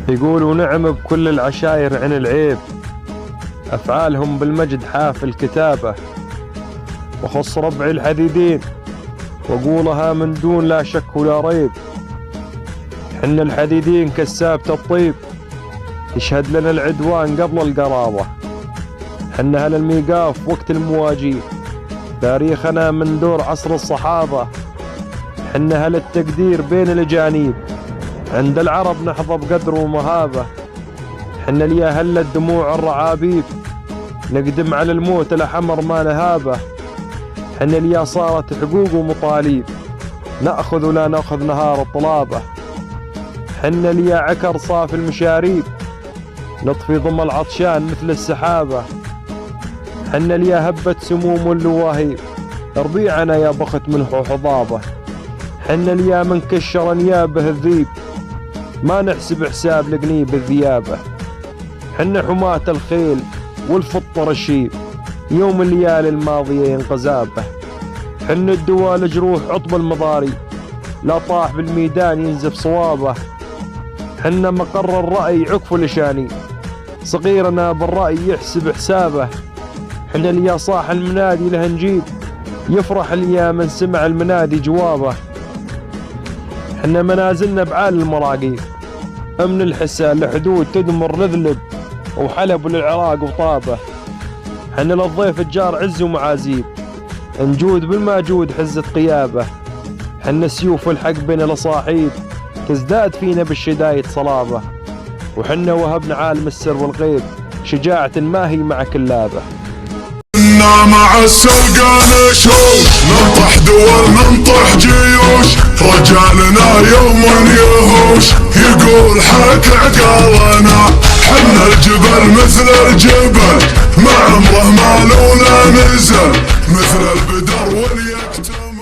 يقولوا نعم بكل العشاير عن العيب، أفعالهم بالمجد حافل كتابة. وخص ربعي الحديدين وأقولها من دون لا شك ولا ريب، حنا الحديدين كسابة الطيب يشهد لنا العدوان قبل القرابة. حنا هل الميقاف وقت المواجيب، تاريخنا من دور عصر الصحابة. حنا هل التقدير بين الأجانيب، عند العرب نحظى بقدر ومهابة. حنا ليا هل الدموع الرعابيب، نقدم على الموت الأحمر ما نهابه. حنا ليا صارت حقوق ومطالب، نأخذ ولا نأخذ نهار الطلابة. حنا ليا عكر صاف المشاريب، نطفي ضم العطشان مثل السحابة. حنا ليا هبة سموم واللواهيب، ربيعنا يا بخت ملح وحضابة. حنا ليا من كشر نيابه الذيب، ما نحسب حساب لقنيب الذيابة. حنا حماة الخيل والفطر الشيب، يوم الليالي الماضية ينقذابه. حنا الدوال جروح عطب المضاري، لا طاح بالميدان ينزف صوابه. حنا مقر الرأي عكف لشاني، صغيرنا بالرأي يحسب حسابه. حنا ليا صاح المنادي له نجيب، يفرح ليا من سمع المنادي جوابه. حنا منازلنا بعال المراقيب، امن الحسا لحدود تدمر لذلب، وحلب للعراق وطابه. حنا للضيف الجار عز ومعازيب، نجود بالماجود حزة قيابه. حنا سيوف الحق بين الاصاحيب، تزداد فينا بالشدايد صلابه. وحنا وهبنا عالم السر والغيب، شجاعة ما هي مع كلابه. كنا مع السلقان شوش، ننطح دول ننطح جيوش، رجالنا يوم يهوش يقول حك عقالنا. حنا الجبل مثل الجبل، ما عمره ما لولا نزل، مثل البدر واليكتم.